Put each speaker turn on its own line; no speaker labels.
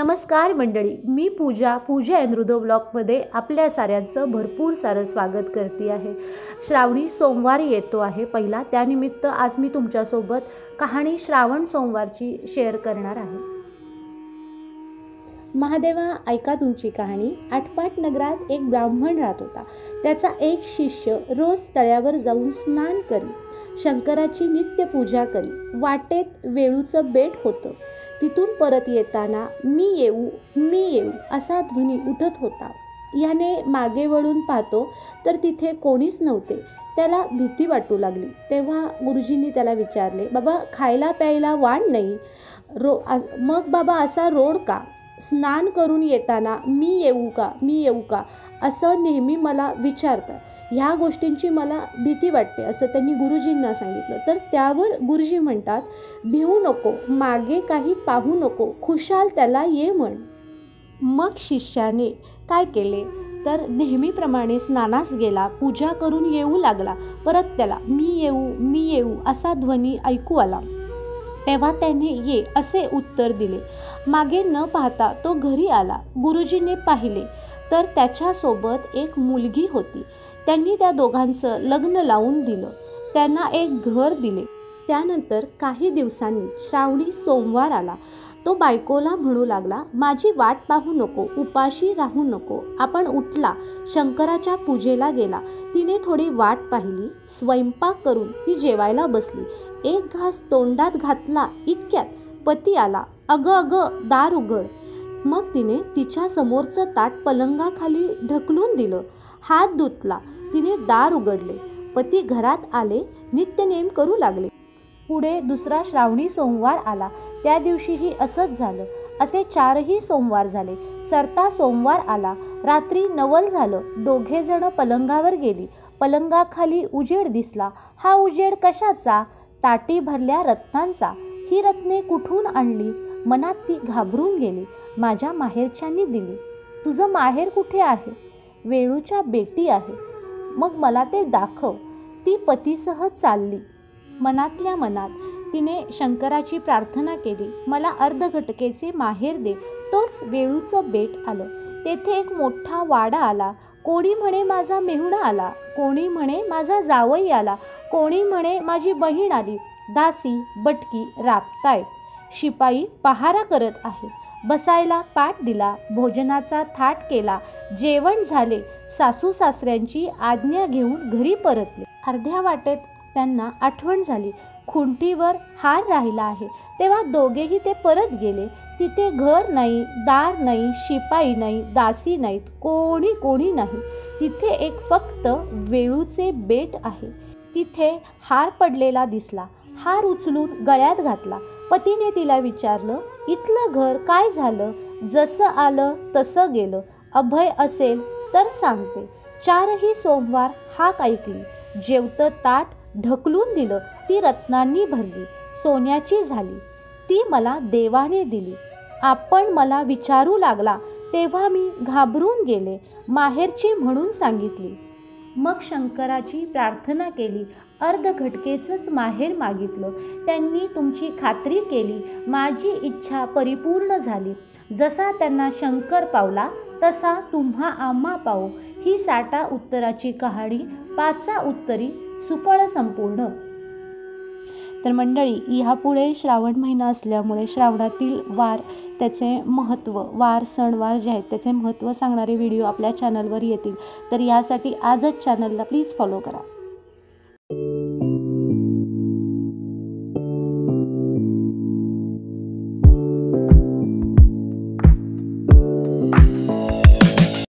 नमस्कार मंडळी, मी पूजा एनरुदो ब्लॉगमध्ये आपल्या साऱ्यांचं भरपूर सारं स्वागत करते आहे। श्रावणी सोमवार येतो आहे पहिला, त्यानिमित्त आज मी तुमच्यासोबत कहाणी श्रावण सोमवारची शेअर करणार आहे। महादेवा, ऐका तुमची कहाणी। आटपाट नगरात एक ब्राह्मण राहत होता। त्याचा एक शिष्य रोज तळ्यावर जाऊन स्नान करी, शंकराची नित्य पूजा करी। वाटेत वेळूचं बेट होतं। तिथून परत येताना मी येऊ असा ध्वनी उठत होता। याने मागे वळून पाहतो तर तिथे कोणीच नव्हते। त्याला भीती वाटू लागली। तेव्हा गुरुजींनी त्याला विचारले, बाबा खायला प्यायला वाण नाही, मग बाबा असा रोड का? स्नान करून येताना मी येऊ का असं नेहमी मला विचारतं। ह्या गोष्टींची मला भीती वाटते असं त्यांनी गुरुजींना सांगितलं। तर त्यावर गुरुजी म्हणतात, भिवू नको, मागे काही पाहू नको, खुशाल त्याला ये म्हण। मग शिष्याने काय केले तर नेहमीप्रमाणे स्नानास गेला, पूजा करून येऊ लागला। परत त्याला मी येऊ असा ध्वनी ऐकू आला। तेव्हा त्याने ये असे उत्तर दिले। मागे न पाहता तो घरी आला। गुरुजींनी पाहिले तर त्याच्यासोबत एक मुलगी होती। त्यांनी त्या दोघांचं लग्न लावून दिलं, त्यांना एक घर दिले। त्यानंतर काही दिवसांनी श्रावणी सोमवार आला। तो बायकोला म्हणू लागला, माझी वाट पाहू नको, उपाशी राहू नको। आपण उठला, शंकराच्या पूजेला गेला। तिने थोडी वाट पाहिली, स्वयंपाक करून ती जेवायला बसली। एक घास तोंडात घातला इतक्यात पती आला, अगं दार उघड। मग तिने तिच्या समोरचं ताट पलंगाखाली ढकलून दिलं, हात धुतला। तिने दार उघडले, पती घरात आले, नित्यनेम करू लागले। पुढे दुसरा श्रावणी सोमवार आला। त्या दिवशीही असंच झालं। असे 4ही सोमवार झाले। सरता सोमवार आला। रात्री नवल झालं। दोघे जण पलंगावर गेली। पलंगाखाली उजेड दिसला। हा उजेड कशाचा? ताटी भरल्या रत्नांचा। ही रत्ने कुठून आणली? मनात ती घाबरून गेली। माझ्या माहेरच्यांनी दिली। तुझं माहेर कुठे आहे? वेळूच्या बेटी आहे। मग मला ते दाखव। ती पतीसह चालली। मनातल्या मनात तिने शंकराची प्रार्थना केली, मला अर्धघटकेचे माहेर दे। तोच वेळूचं बेट आलं। तेथे एक मोठा वाडा आला। कोणी म्हणे माझा मेहुणा आला, कोणी म्हणे माझा जावई आला, कोणी म्हणे माझी बहीण आली। दासी बटकी राबतायत, शिपाई पहारा करत आहेत। बसायला पाट दिला, भोजनाचा थाट केला। जेवण झाले, सासू सासऱ्यांची आज्ञा घेऊन घरी परतले। अर्ध्या वाटेत त्यांना आठवण झाली, खुंटीवर हार राहिला आहे। तेव्हा दोघेही ते परत गेले। तिथे घर नाही, दार नाही, शिपाई नाही, दासी नाहीत, कोणी नाही। तिथे एक फक्त वेळूचे बेट आहे। तिथे हार पडलेला दिसला। हार उचलून गळ्यात घातला। पतीने तिला विचारलं, इथलं घर काय झालं? जसं आलं तसं गेलं, अभय असेल तर सांगते। 4ही सोमवार हाक ऐकली। जेवतं ताट ढकलून दिलं। ती रत्नांनी भरली, सोन्याची झाली। ती मला देवाने दिली। आपण मला विचारू लागला तेव्हा मी घाबरून गेले, माहेरची म्हणून सांगितली। मग शंकराची प्रार्थना केली, अर्धघटकेचंच माहेर मागितलं। त्यांनी तुमची खात्री केली, माझी इच्छा परिपूर्ण झाली। जसा त्यांना शंकर पावला तसा तुम्हा आम्हा पावो। ही 60 उत्तराची कहाणी 5 उत्तरी सुफळ संपूर्ण। तर मंडळी, ह्यापुढे श्रावण महिना असल्यामुळे श्रावणातील वार, त्याचे महत्त्व, सणवार जे आहेत त्याचे महत्त्व सांगणारे व्हिडिओ आपल्या चॅनलवर येतील। तर यासाठी आजच चॅनलला प्लीज फॉलो करा।